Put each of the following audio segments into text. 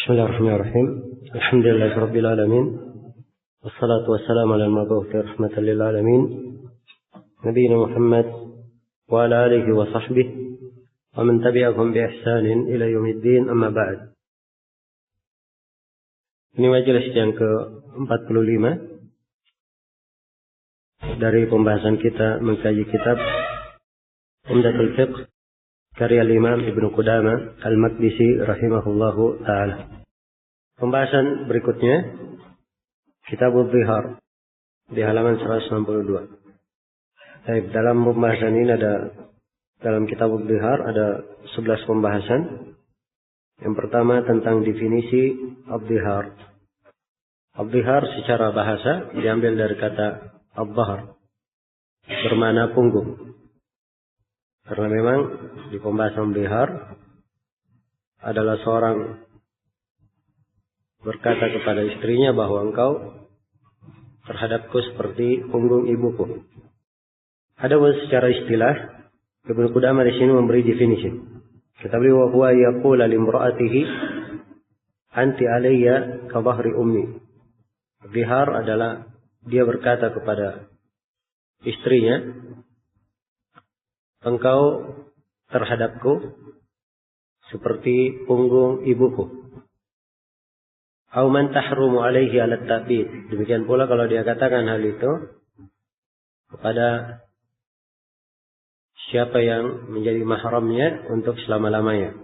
Bismillahirrahmanirrahim. Alhamdulillahirabbil alamin. Wassalatu wassalamu ala al-mab'uuthi rahmatan lil alamin. Nabiyina Muhammad wa ala alihi wa sahbihi wa man tabi'ahum bi ihsanin ila yaumiddin, amma ba'd. Ini majelis yang ke-45 dari pembahasan kita mengkaji kitab Umdatul Fiqh karya Imam Ibnu Qudamah Al-Maqdisi rahimahullahu ta'ala. Pembahasan berikutnya Kitabul Zihar di halaman 162. Baik, dalam pembahasan ini dalam Kitabul Zihar ada 11 pembahasan. Yang pertama tentang definisi Al-Zihar. Al-Zihar secara bahasa diambil dari kata Al-Zahar, bermakna punggung. Karena memang di pembahasan Zihar adalah seorang berkata kepada istrinya bahwa engkau terhadapku seperti punggung ibuku. Adapun secara istilah, Ibnu Qudamah di sini memberi definisi. Kata beliau, wa huwa yaqulu limra'atihi anti alayya ka dhahri ummi. Zihar adalah dia berkata kepada istrinya, engkau terhadapku seperti punggung ibuku. Au man tahrumu alaihi ala ta'bid. Demikian pula kalau dia katakan hal itu kepada siapa yang menjadi mahramnya untuk selama-lamanya.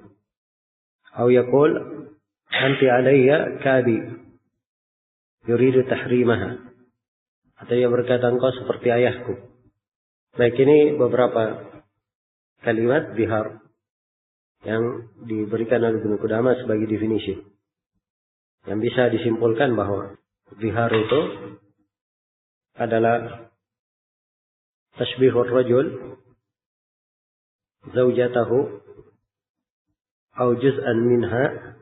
Au yaqul anti alayya kabi yuridu tahrimaha. Atau dia berkata engkau seperti ayahku. Baik, ini beberapa kalimat zihar yang diberikan oleh Ibnu Qudamah sebagai definisi. Yang bisa disimpulkan bahwa zihar itu adalah tashbihur rajul zaujatahu au juz'an minha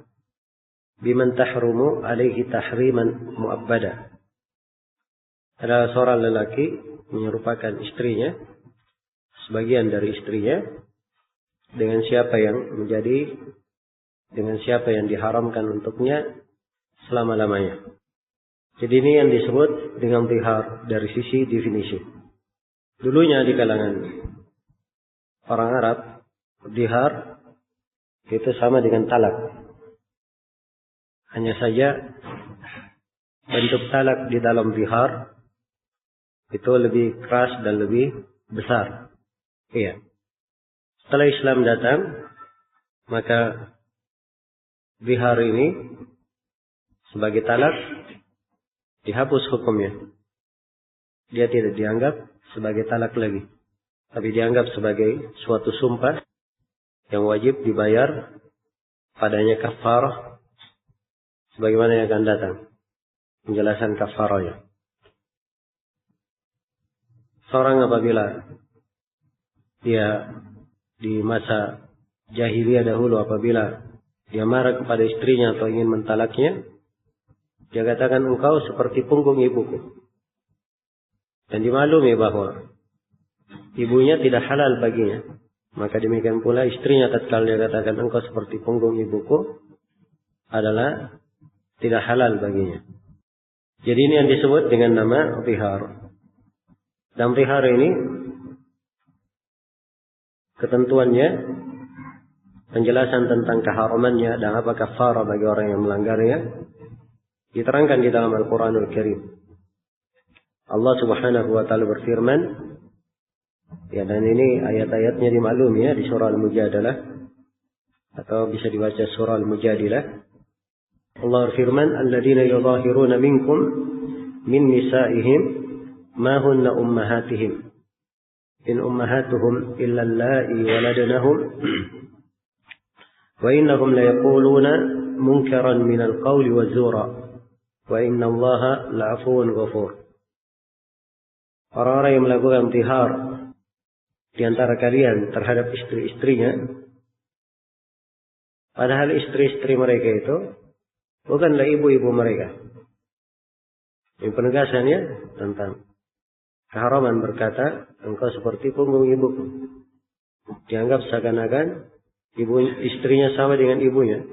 biman tahrumu alaihi tahriman mu'abbada. Adalah seorang lelaki menyerupakan istrinya, sebagian dari istrinya, dengan siapa yang diharamkan untuknya selama-lamanya. Jadi ini yang disebut dengan zihar dari sisi definisi. Dulunya di kalangan orang Arab, zihar itu sama dengan talak. Hanya saja bentuk talak di dalam zihar itu lebih keras dan lebih besar. Iya. Setelah Islam datang, maka zihar ini sebagai talak dihapus hukumnya. Dia tidak dianggap sebagai talak lagi, tapi dianggap sebagai suatu sumpah yang wajib dibayar padanya kafarah, sebagaimana yang akan datang penjelasan kafarahnya. Seorang apabila dia di masa jahiliyah dahulu, apabila dia marah kepada istrinya atau ingin mentalaknya, dia katakan engkau seperti punggung ibuku. Dan dimaklumi bahwa ibunya tidak halal baginya. Maka demikian pula istrinya tatkala dia katakan engkau seperti punggung ibuku adalah tidak halal baginya. Jadi ini yang disebut dengan nama zihar. Dan zihar ini ketentuannya, penjelasan tentang keharamannya dan apa kafarah bagi orang yang melanggarnya diterangkan di dalam Al-Quranul Karim. Allah Subhanahu wa ta'ala berfirman, ya, dan ini ayat-ayatnya dimaklumi ya, di surah Al-Mujadalah atau bisa dibaca surah Al-Mujadilah. Allah berfirman, alladzina yudhahiruna minkum min nisa'ihim ma hunna ummahatihim in ummahatuhum illa allai waladnahum wa innahum la yaquluna munkaran minal qawli wa zura wa inna allaha la'afuun ghafur. Orang-orang yang melakukan zihar di antara kalian terhadap istri-istrinya, padahal istri-istri mereka itu bukanlah ibu-ibu mereka. Ini penegasannya tentang keharaman berkata engkau seperti punggung ibuku. Dianggap seakan-akan istrinya sama dengan ibunya.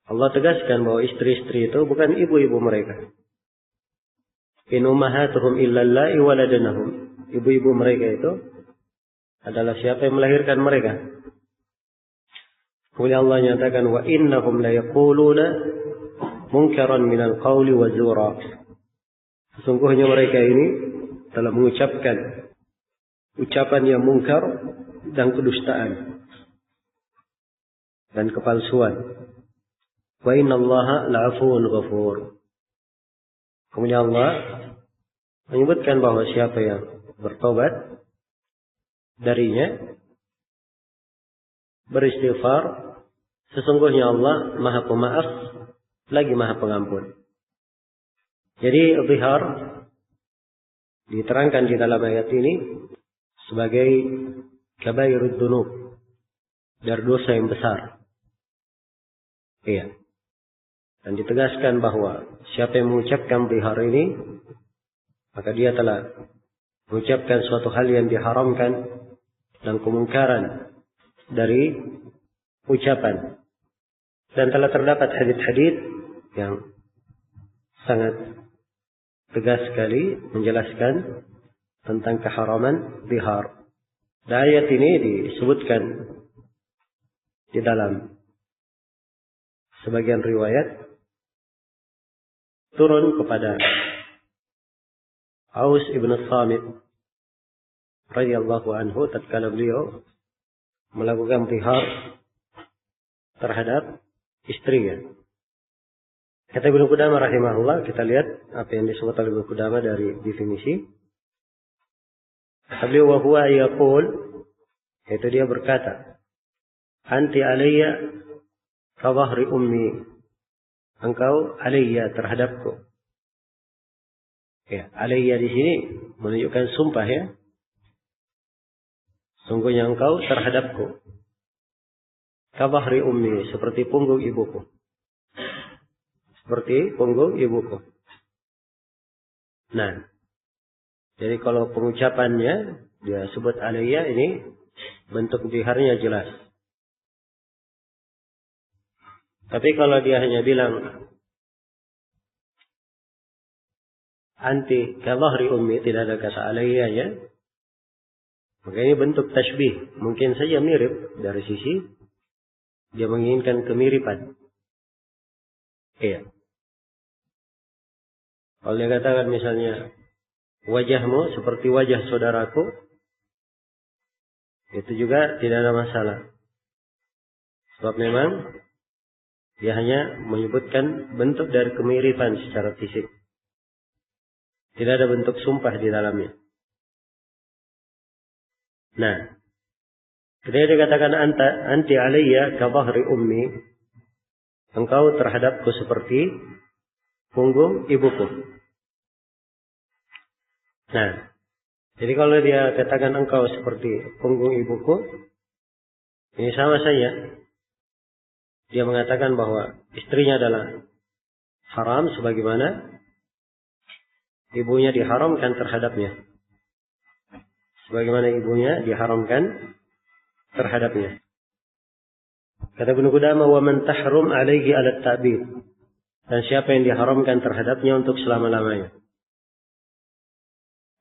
Allah tegaskan bahwa istri-istri itu bukan ibu-ibu mereka. In ummahatuhum illa allai waladanahum. Ibu-ibu mereka itu adalah siapa yang melahirkan mereka. Kemudian Allah nyatakan wa innahum la yaquluna munkaran minal qawli wa zura. Sesungguhnya mereka ini telah mengucapkan ucapan yang mungkar dan kedustaan dan kepalsuan. Wa innallaha la'afuwun ghafur. Kemudian Allah menyebutkan bahwa siapa yang bertobat darinya, beristighfar, sesungguhnya Allah Maha Pemaaf lagi Maha Pengampun. Jadi zihar diterangkan di dalam ayat ini sebagai kabairud dzunub, dari dosa yang besar. Iya. Dan ditegaskan bahwa siapa yang mengucapkan zihar ini, maka dia telah mengucapkan suatu hal yang diharamkan dan kemungkaran dari ucapan. Dan telah terdapat hadits-hadits yang sangat tegas sekali menjelaskan tentang keharaman zihar. Dan ayat ini disebutkan di dalam sebagian riwayat turun kepada Aus ibn Samit radhiyallahu anhu tatkala beliau melakukan zihar terhadap istrinya. Kata Ibnu Qudamah rahimahullah, kita lihat apa yang disebut oleh Ibnu Qudamah dari definisi. Kata beliau wa huwa yaqul, yaitu dia berkata, anti alayya ka dhahri ummi. Engkau alayya terhadapku. Ya, alayya di sini menunjukkan sumpah ya. Sungguhnya engkau terhadapku. Ka dhahri ummi, seperti punggung ibuku. Seperti punggung ibuku. Nah, jadi kalau pengucapannya dia sebut alayya, ini bentuk ziharnya jelas. Tapi kalau dia hanya bilang anti ka dhahri ummi, tidak ada kata alayya ya, maka ini bentuk tashbih. Mungkin saja mirip dari sisi dia menginginkan kemiripan. Iya. Kalau dia katakan misalnya wajahmu seperti wajah saudaraku, itu juga tidak ada masalah. Sebab memang dia hanya menyebutkan bentuk dari kemiripan secara fisik. Tidak ada bentuk sumpah di dalamnya. Nah, ketika dikatakan anti alayya ka dhahri ummi, engkau terhadapku seperti punggung ibuku. Nah, jadi kalau dia katakan engkau seperti punggung ibuku, ini sama saja. Dia mengatakan bahwa istrinya adalah haram sebagaimana ibunya diharamkan terhadapnya. Sebagaimana ibunya diharamkan terhadapnya. Kata Ibnu Qudamah, wa man tahrum alaihi ala ta'bid. Dan siapa yang diharamkan terhadapnya untuk selama-lamanya.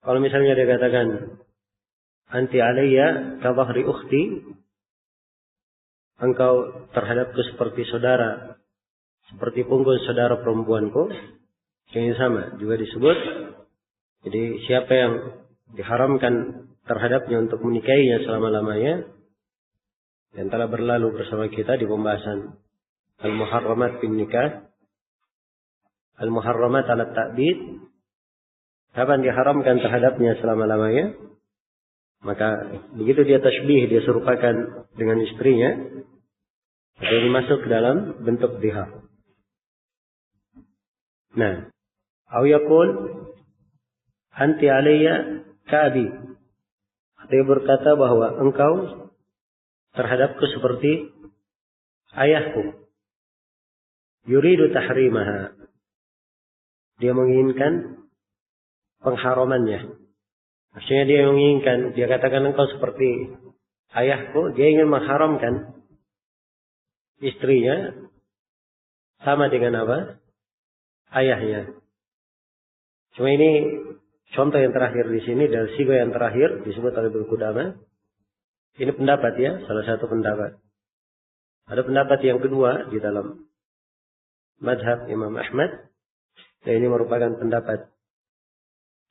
Kalau misalnya dia katakan anti alayya ka dhahri ukhti, engkau terhadapku seperti saudara, seperti punggung saudara perempuanku, yang sama juga disebut. Jadi siapa yang diharamkan terhadapnya untuk menikahinya selama-lamanya, yang telah berlalu bersama kita di pembahasan al-muharramat bin nikah, al-muharramat ala ta'bid, kapan diharamkan terhadapnya selama-lamanya, maka begitu dia tashbih, dia serupakan dengan istrinya, maka ini masuk ke dalam bentuk zihar. Nah, au yaqul anti alayya ka'bi, dia berkata bahwa engkau terhadapku seperti ayahku. Yuridu tahrimaha, dia menginginkan pengharamannya. Maksudnya dia menginginkan, dia katakan engkau seperti ayahku, dia ingin mengharamkan istrinya sama dengan apa? Ayahnya. Cuma ini contoh yang terakhir di sini dari sigo yang terakhir disebut oleh Ibnu Qudamah. Ini pendapat ya, salah satu pendapat. Ada pendapat yang kedua di dalam madhab Imam Ahmad. Dan ini merupakan pendapat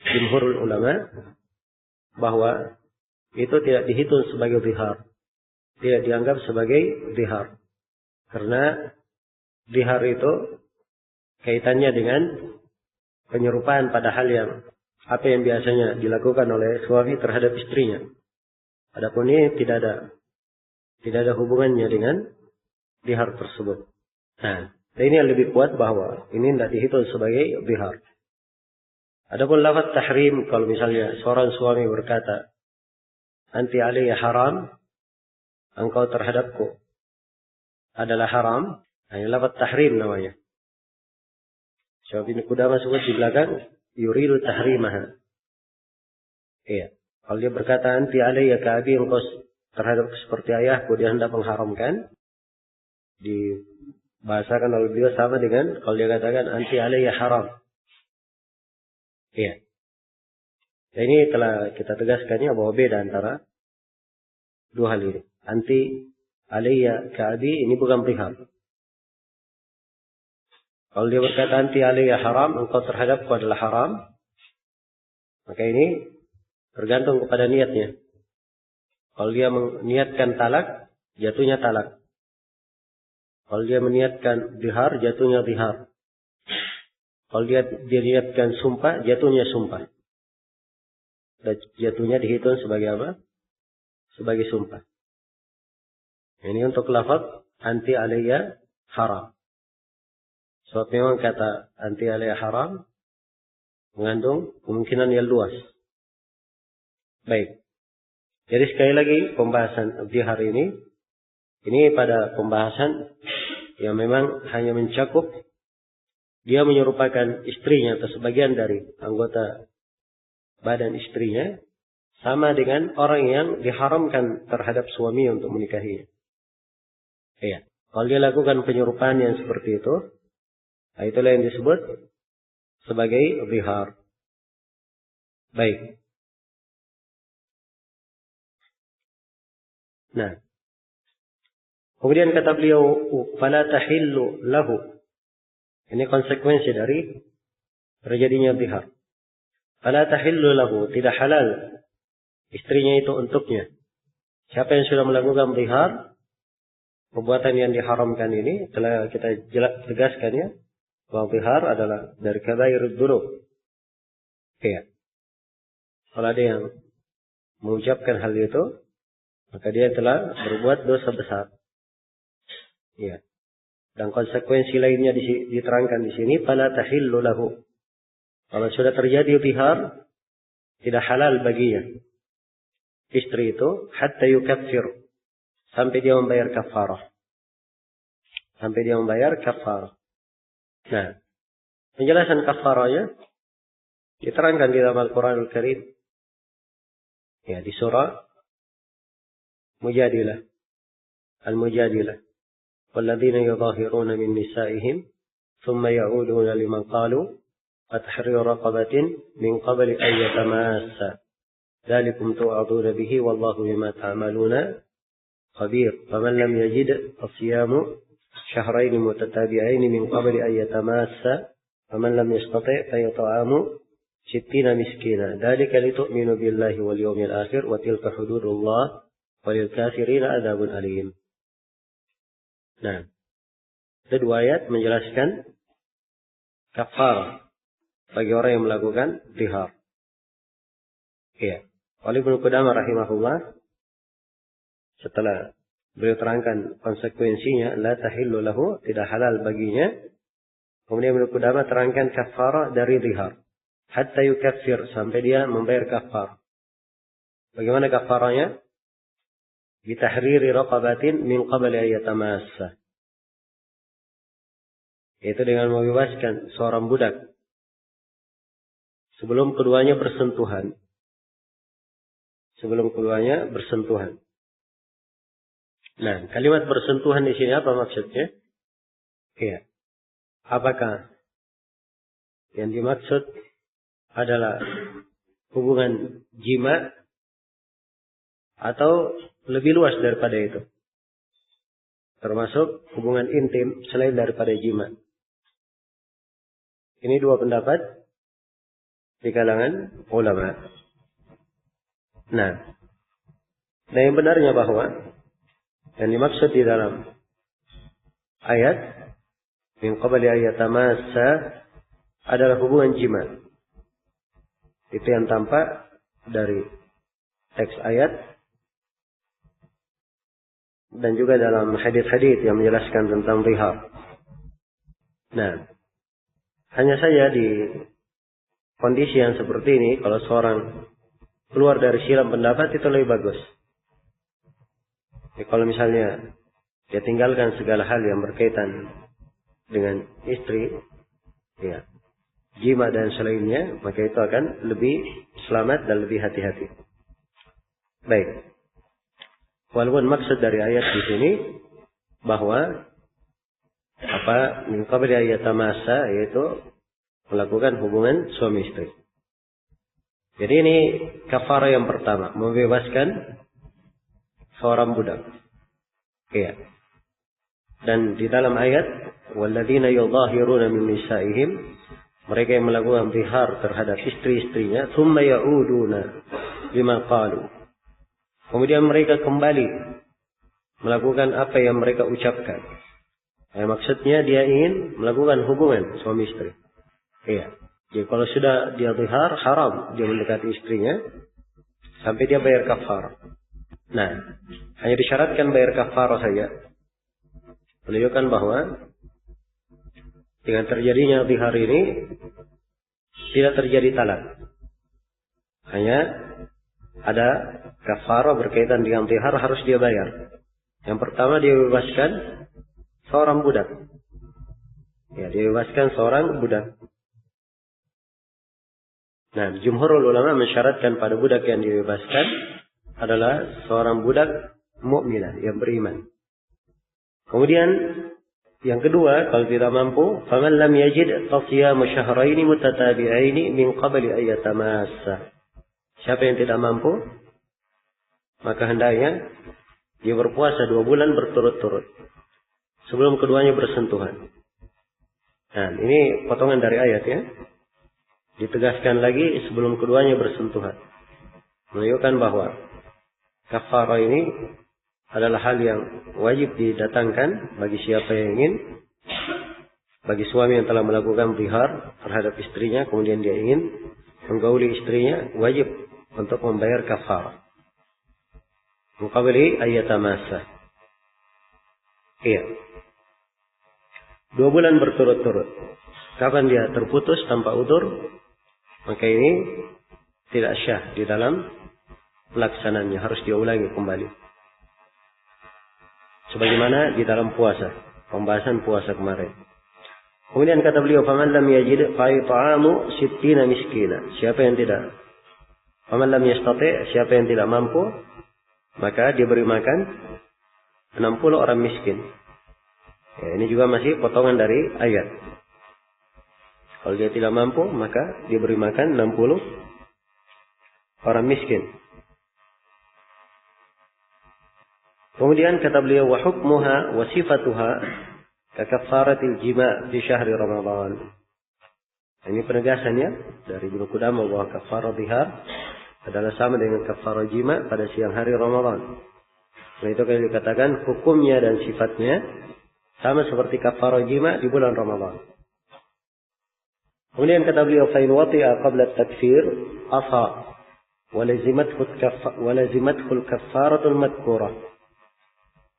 jumhurul ulama bahwa itu tidak dihitung sebagai zihar. Tidak dianggap sebagai zihar. Karena zihar itu kaitannya dengan penyerupaan pada hal yang apa yang biasanya dilakukan oleh suami terhadap istrinya. Adapun ini tidak ada hubungannya dengan zihar tersebut. Nah, ini yang lebih kuat bahwa ini tidak dihitung sebagai zihar. Adapun lafaz tahrim, kalau misalnya seorang suami berkata, "Anti alayya haram," engkau terhadapku adalah haram, hanya lafaz tahrim namanya. Sebab Ibnu Qudamah sebut di belakang, yuridu tahrimaha. Iya. Kalau dia berkata, "Anti alayya ka'abi," engkau terhadap seperti ayahku, dia hendak mengharamkan. Dibahasakan oleh beliau sama dengan kalau dia katakan, "Anti alayya haram." Iya. Dan ini telah kita tegaskannya bahwa beda antara dua hal ini. Anti alayya ka'abi ini bukan zihar. Kalau dia berkata anti alayya haram, engkau terhadapku adalah haram, maka ini tergantung kepada niatnya. Kalau dia meniatkan talak, jatuhnya talak. Kalau dia meniatkan zihar, jatuhnya zihar. Kalau dia niatkan sumpah, jatuhnya sumpah. Dan jatuhnya dihitung sebagai apa? Sebagai sumpah. Ini untuk lafaz anti alayya haram. Sebab memang kata anti alayya haram mengandung kemungkinan yang luas. Baik. Jadi sekali lagi pembahasan zihar ini pada pembahasan yang memang hanya mencakup dia menyerupakan istrinya atau sebagian dari anggota badan istrinya sama dengan orang yang diharamkan terhadap suami untuk menikahinya. Iya. Kalau dia lakukan penyerupaan yang seperti itu, itulah yang disebut sebagai zihar. Baik. Nah. Kemudian kata beliau, "Fala tahillu lahu." Ini konsekuensi dari terjadinya zihar. "Fala tahillu lahu," tidak halal istrinya itu untuknya. Siapa yang sudah melakukan zihar, perbuatan yang diharamkan ini telah kita tegaskan ya, bahwa zihar adalah dari kabairud dzunub. Iya. Kalau ada yang mengucapkan hal itu, maka dia telah berbuat dosa besar. Iya. Dan konsekuensi lainnya diterangkan di sini, fala tahillu lahu. Kalau sudah terjadi zihar, tidak halal baginya istri itu hatta yukaffir, sampai dia membayar kafarah. Sampai dia membayar kafarah. Nah, penjelasan kafarahnya diterangkan di dalam Al-Quranul Karim. Ya, di surah Mujadilah. Al-Mujadilah. وَالَّذِينَ يُظَاهِرُونَ مِنْ نِسَائِهِمْ ثُمَّ يَعُودُونَ لِمَنْ قَالُوا فَتَحْرِيرُ رَقَبَةٍ مِنْ قَبْلِ أَنْ يَتَمَاسَّا ذَلِكُمْ تُوعَظُونَ بِهِ وَاللَّهُ بِمَا تَعْمَلُونَ خَبِيرٌ فَمَنْ لَمْ يَجِدْ فَصِيَامُ شهرين متتابعين من قبل أن يتماسا فمن لم يستطع فيطعم 60 مسكينا ذلك لتؤمنوا بالله واليوم الآخر وتلك حدود الله وللكافرين عذاب أليم. Nah, ada dua ayat menjelaskan kafarah bagi orang yang melakukan zihar. Iya. Oleh Ibnu Qudamah rahimahullah, setelah beliau terangkan konsekuensinya, la tahillu lahu, tidak halal baginya. Kemudian Ibnu Qudamah terangkan kafarah dari zihar. Hatta yukaffir, sampai dia membayar kafar. Bagaimana kafarahnya? Bitahriri raqabatin min qabli an yatamassa. Yaitu dengan membebaskan seorang budak sebelum keduanya bersentuhan. Sebelum keduanya bersentuhan. Nah, kalimat bersentuhan di sini apa maksudnya? Iya. apakah yang dimaksud adalah hubungan jima atau lebih luas daripada itu, termasuk hubungan intim selain daripada jima. Ini dua pendapat di kalangan ulama. Nah, yang benarnya bahwa yang dimaksud di dalam ayat min qabli ayatamassa adalah hubungan jima. Itu yang tampak dari teks ayat dan juga dalam hadits-hadits yang menjelaskan tentang zihar. Nah, hanya saja di kondisi yang seperti ini, kalau seorang keluar dari silam pendapat itu lebih bagus. Kalau misalnya dia tinggalkan segala hal yang berkaitan dengan istri, ya, jima dan selainnya, maka itu akan lebih selamat dan lebih hati-hati. Baik. Walaupun maksud dari ayat di sini bahwa min qabli ayatamassa, yaitu melakukan hubungan suami istri. Jadi ini kafarah yang pertama, membebaskan seorang budak. Iya. Dan di dalam ayat walladzina yudhahiruna min nisaihim, mereka yang melakukan zihar terhadap istri-istrinya, thumma ya'uduna lima qalu, kemudian mereka kembali melakukan apa yang mereka ucapkan. Maksudnya dia ingin melakukan hubungan suami istri. Iya. Jadi kalau sudah dia zihar, haram dia mendekati istrinya sampai dia bayar kafarah. Nah, hanya disyaratkan bayar kafarah saja, menunjukkan bahwa dengan terjadinya zihar ini tidak terjadi talak. Hanya ada kafarah berkaitan dengan zihar, harus dia bayar. Yang pertama, dia bebaskan seorang budak. Ya, dia bebaskan seorang budak. Nah, jumhurul ulama mensyaratkan pada budak yang dibebaskan adalah seorang budak mukminah yang beriman. Kemudian yang kedua, kalau tidak mampu, faman lam yajid fasiyam syahrayn mutatabi'ain min qabli an yatamassa. Siapa yang tidak mampu, maka hendaknya dia berpuasa 2 bulan berturut-turut sebelum keduanya bersentuhan. Nah, ini potongan dari ayat ya. Ditegaskan lagi sebelum keduanya bersentuhan. Menunjukkan bahwa kafarah ini adalah hal yang wajib didatangkan bagi siapa yang ingin. Bagi suami yang telah melakukan zihar terhadap istrinya, kemudian dia ingin menggauli istrinya, wajib untuk membayar kafarah. Muqabili ayatamassa. Iya. 2 bulan berturut-turut. Kapan dia terputus tanpa udzur, maka ini tidak syah di dalam pelaksananya, harus diulangi kembali. Sebagaimana di dalam puasa, pembahasan puasa kemarin. Kemudian kata beliau, faman lam yajid fa it'amu 60 miskina. Siapa yang tidak, faman lam yastati', siapa yang tidak mampu, maka dia beri makan 60 orang miskin. Ya, ini juga masih potongan dari ayat. Kalau dia tidak mampu, maka dia beri makan 60 orang miskin. Kemudian kata beliau, wa hukmuha wa sifatuha ka kaffaratil jima' fi syahri Ramadan. Ini penegasannya dari Ibnu Qudamah bahwa kafarah zihar adalah sama dengan kafarah jima' pada siang hari Ramadan. Nah, itu kalau dikatakan hukumnya dan sifatnya sama seperti kafarah jima' di bulan Ramadan. Kemudian kata beliau, fa in wati'a qabla at-takfir afa wa lazimathu al-kaffaratul madhkurah.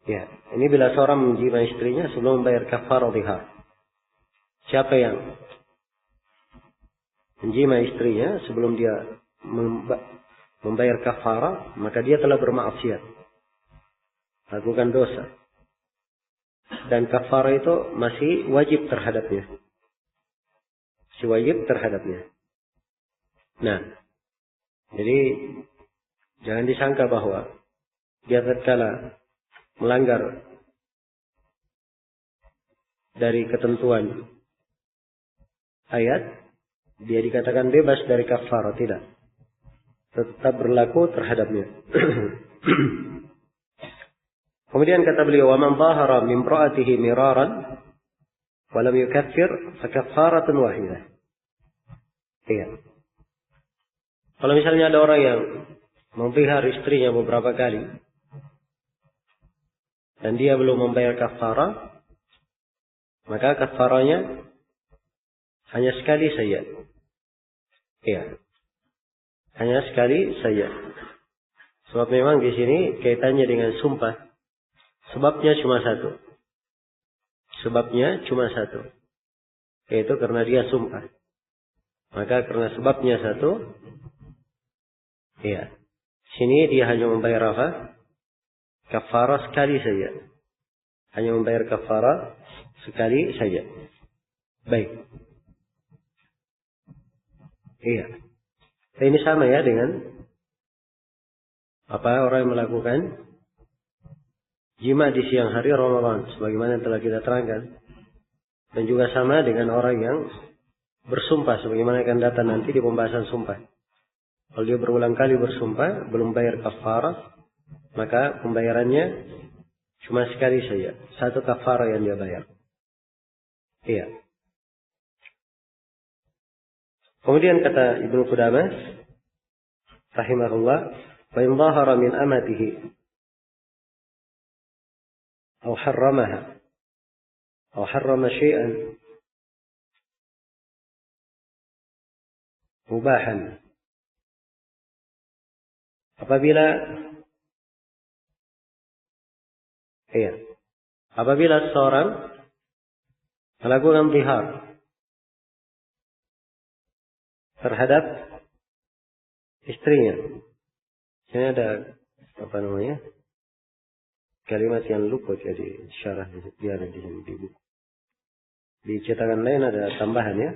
Ya, ini bila seorang menjima istrinya sebelum membayar kafarah zihar. Siapa yang menjima istrinya sebelum dia membayar kafarah, maka dia telah bermaksiat, lakukan dosa. Dan kafarah itu masih wajib terhadapnya. Si wajib terhadapnya. Nah, jadi jangan disangka bahwa dia tatkala melanggar dari ketentuan ayat dia dikatakan bebas dari kafarah, tidak. Tetap berlaku terhadapnya. Kemudian kata beliau, "Wa man dhahara min imra'atihi miraran wa lam yukaffir fa kaffaratun wahidah." Iya. Kalau misalnya ada orang yang mempelihara istrinya beberapa kali dan dia belum membayar kafarah, maka kafarahnya hanya sekali saja. Iya. Hanya sekali saja. Sebab memang di sini kaitannya dengan sumpah. Sebabnya cuma satu. Sebabnya cuma satu. Yaitu karena dia sumpah. Maka karena sebabnya satu, iya. Sini dia hanya membayar apa? Kafarah sekali saja. Hanya membayar kafarah sekali saja. Baik. Iya. Ini sama ya dengan orang yang melakukan jima di siang hari Ramadan, sebagaimana yang telah kita terangkan. Dan juga sama dengan orang yang bersumpah, sebagaimana akan datang nanti di pembahasan sumpah. Kalau dia berulang kali bersumpah, belum bayar kafarah, maka pembayarannya cuma sekali saja. Satu kafarah yang dia bayar. Iya. Kemudian kata Ibnu Qudamah rahimahullah, "Wa in dhahara min amatihi aw harramaha aw harrama syai'an mubahan." Apabila seorang melakukan zihar terhadap istrinya. Ini ada kalimat yang luput ya di syarah dia ada di sini di buku. Di cetakan lain ada tambahan ya.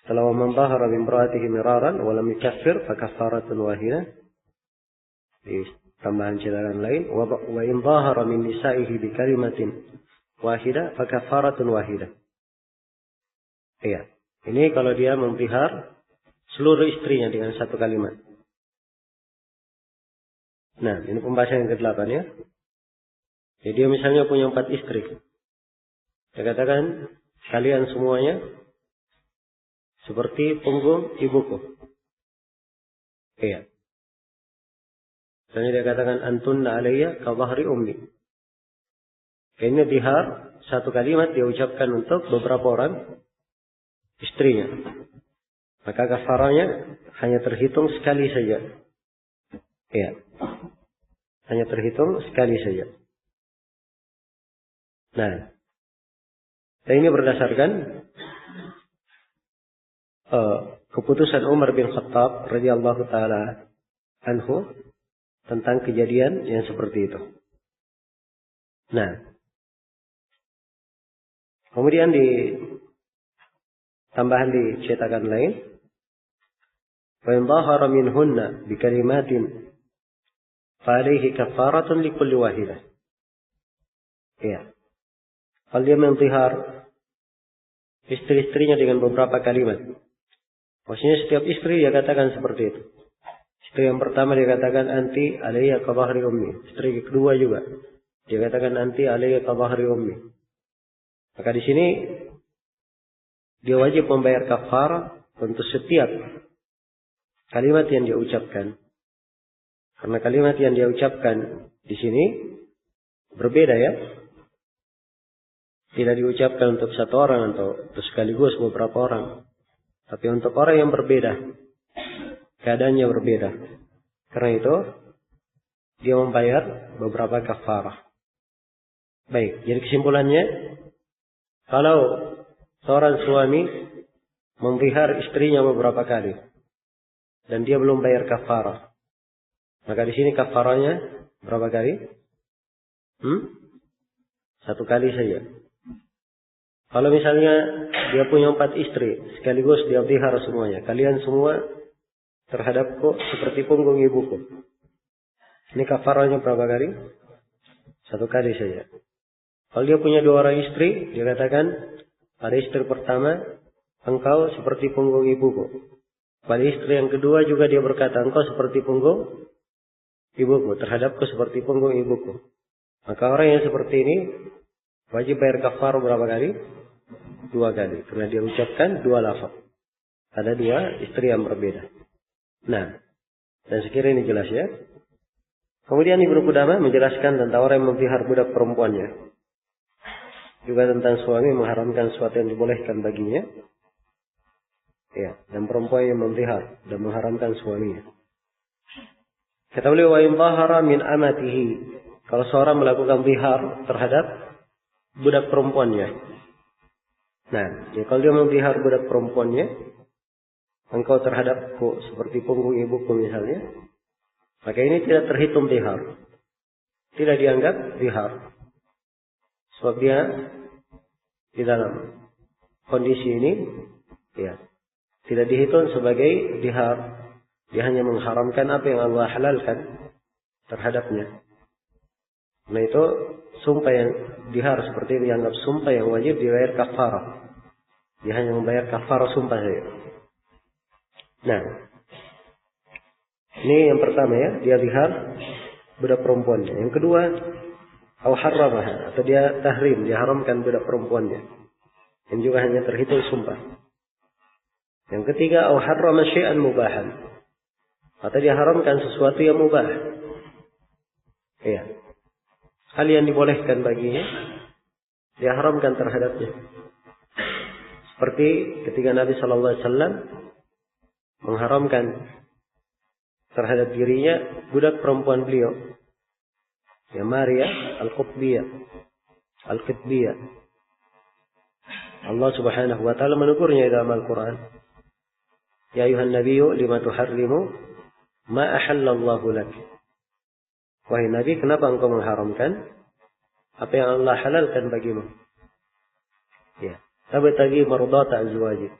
Setelah man dhahara bi imra'atihi miraran wa lam yukaffir fa kaffaratun wahidah. Di tambahan cetakan lain, wa in dhahara min nisa'ihi bi kalimatin wahidah fa kaffaratun wahidah. Iya. Ini kalau dia memzihar seluruh istrinya dengan satu kalimat. Nah, ini pembahasan yang ke-8 ya. Jadi dia misalnya punya 4 istri. Dia katakan, kalian semuanya seperti punggung ibuku. Iya. Dan dia katakan, antunna alayya ka dhahri ummi. Ini zihar, satu kalimat dia ucapkan untuk beberapa orang istrinya. Maka kafarahnya hanya terhitung sekali saja. Iya. Hanya terhitung sekali saja. Nah, dan ini berdasarkan keputusan Umar bin Khattab radhiyallahu taala anhu tentang kejadian yang seperti itu. Nah, kemudian di tambahan di cetakan lain, wa in dhahara minhunna bi kalimatin fa alayhi kaffaratun li kulli wahidah. Iya. Kalau dia menzihar istri-istrinya dengan beberapa kalimat. Maksudnya setiap istri dia katakan seperti itu. Istri yang pertama dia katakan anti alayya ka dhahri ummi. Istri kedua juga dia katakan anti alayya ka dhahri ummi. Maka di sini dia wajib membayar kafarah untuk setiap kalimat yang dia ucapkan. Karena kalimat yang dia ucapkan di sini berbeda ya. Tidak diucapkan untuk satu orang atau sekaligus beberapa orang. Tapi untuk orang yang berbeda. Keadaannya berbeda. Karena itu dia membayar beberapa kafarah. Baik, jadi kesimpulannya, kalau seorang suami memvihar istrinya beberapa kali dan dia belum bayar kafarah, maka di sini kafarahnya berapa kali? Satu kali saja. Kalau misalnya dia punya 4 istri, sekaligus dia vihar semuanya. Kalian semua terhadapku seperti punggung ibuku. Ini kafarahnya berapa kali? Satu kali saja. Kalau dia punya 2 orang istri, dia katakan pada istri pertama, engkau seperti punggung ibuku. Pada istri yang kedua juga dia berkata, engkau seperti punggung ibuku, terhadapku seperti punggung ibuku. Maka orang yang seperti ini wajib bayar kafar berapa kali? 2 kali. Karena dia ucapkan 2 lafaz. Ada 2 istri yang berbeda. Nah, dan sekiranya ini jelas ya. Kemudian Ibnu Qudamah menjelaskan tentang orang yang memelihara budak perempuannya. Juga tentang suami mengharamkan sesuatu yang dibolehkan baginya. Ya, dan perempuan yang memlihar dan mengharamkan suaminya. Kata beliau, wa in dhahara min amatihi. Kalau seorang melakukan lihar terhadap budak perempuannya. Nah, ya kalau dia melihar budak perempuannya, engkau terhadapku seperti punggung ibuku misalnya, maka ini tidak terhitung lihar. Tidak dianggap lihar. Sebab dia di dalam kondisi ini, ya, tidak dihitung sebagai lihar. Dia hanya mengharamkan apa yang Allah halalkan terhadapnya. Nah itu sumpah yang lihar seperti ini dianggap sumpah yang wajib dibayar kafarah. Dia hanya membayar kafarah sumpah saja. Nah, ini yang pertama ya, dia lihar budak perempuannya. Yang kedua, au harramaha, atau dia tahrim, dia haramkan budak perempuannya. Yang juga hanya terhitung sumpah. Yang ketiga, au harrama syai'an mubahan. Atau dia haramkan sesuatu yang mubah. Iya. Hal yang dibolehkan baginya, dia haramkan terhadapnya. Seperti ketika Nabi SAW mengharamkan terhadap dirinya budak perempuan beliau. Ya Maria Al-Qutbiyah. Al-Qutbiyah. Allah Subhanahu wa taala menegurnya dalam Al-Qur'an. Ya ayuhan nabiyyu lima tuharrimu ma ahallallahu lak. Wahai Nabi, kenapa engkau mengharamkan apa yang Allah halalkan bagimu? Ya, tabtaghi mardata azwajik.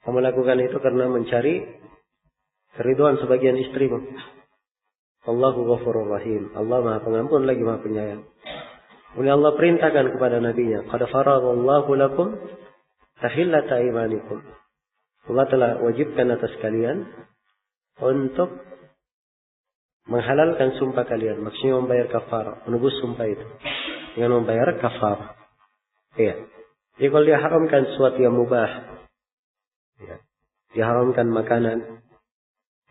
Kamu lakukan itu karena mencari keridhaan sebagian istrimu. Allahu Ghafurur Rahim. Allah Maha Pengampun lagi Maha Penyayang. Kemudian Allah perintahkan kepada nabinya, qad faradallahu lakum tahillata aymanikum. Allah telah wajibkan atas kalian untuk menghalalkan sumpah kalian. Maksudnya membayar kafarah, menebus sumpah itu dengan membayar kafarah. Iya. Jadi kalau dia haramkan sesuatu yang mubah, ya, dia haramkan makanan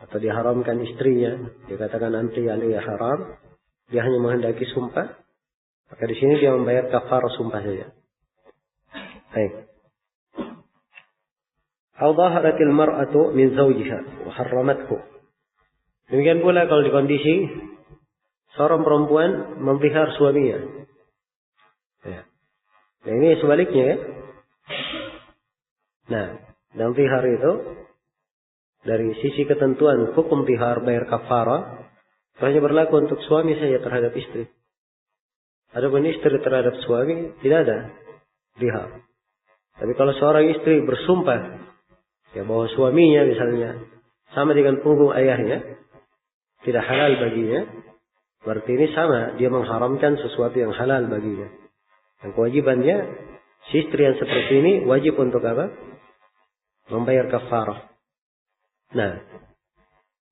atau dia haramkan istrinya, dia katakan anti alaiya haram, dia hanya menghendaki sumpah, maka di sini dia membayar kafarah sumpah saja. Baik. Au dhaharatil mar'atu min zawjiha wa harramathu. Demikian pula kalau di kondisi seorang perempuan memelihara suaminya. Ya. Nah ini sebaliknya ya. Nah, dalam lihar itu dari sisi ketentuan hukum lihar bayar kafarah hanya berlaku untuk suami saja terhadap istri. Adapun istri terhadap suami tidak ada lihar. Tapi kalau seorang istri bersumpah ya bahwa suaminya misalnya sama dengan punggung ayahnya, tidak halal baginya, berarti ini sama, dia mengharamkan sesuatu yang halal baginya. Dan kewajibannya, si istri yang seperti ini wajib untuk apa? Membayar kafarah. Nah,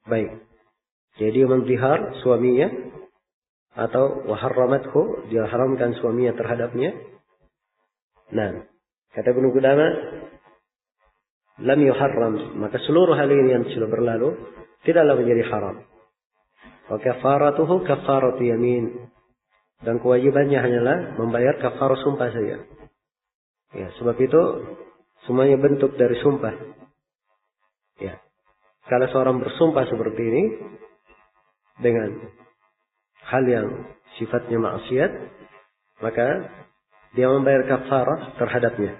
baik. Jadi dia memlihar suaminya, atau waharramathu, dia haramkan suaminya terhadapnya. Nah, kata Ibnu Qudamah, lam yuharram, maka seluruh hal ini yang sudah berlalu tidaklah menjadi haram. Wa kafaratuhu kafaratu yamin, dan kewajibannya hanyalah membayar kafarah sumpah saja. Ya, sebab itu semuanya bentuk dari sumpah. Ya. Kalau seorang bersumpah seperti ini dengan hal yang sifatnya maksiat, maka dia membayar kafarah terhadapnya.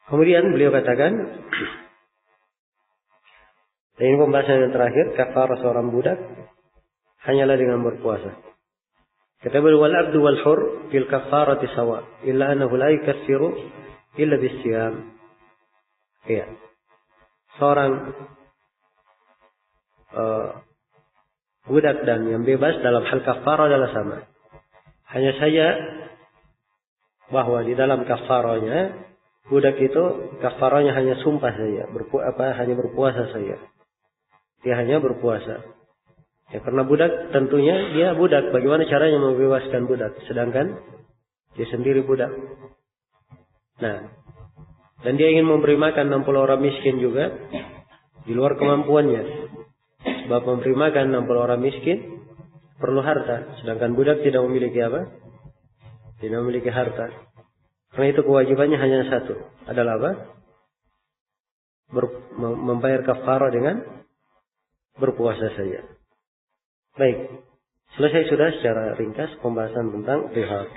Kemudian beliau katakan, dan ini pembahasan yang terakhir, kafarah seorang budak hanyalah dengan berpuasa. Kata beliau, wal abdu wal hur fil kafarati sawa, illa annahu la yukaffiru illa bisiyam. Iya. Seorang budak dan yang bebas dalam hal kafarah adalah sama. Hanya saja bahwa di dalam kafarahnya budak itu kafaranya hanya sumpah saja, hanya berpuasa saja. Dia hanya berpuasa. Ya, karena budak tentunya dia budak. Bagaimana caranya membebaskan budak? Sedangkan dia sendiri budak. Nah, dan dia ingin memberi makan 60 orang miskin juga di luar kemampuannya. Sebab memberi makan 60 orang miskin perlu harta. Sedangkan budak tidak memiliki apa? Tidak memiliki harta. Karena itu kewajibannya hanya satu. Adalah apa? Membayar kafarah dengan berpuasa saja. Baik. Selesai sudah secara ringkas pembahasan tentang rihab.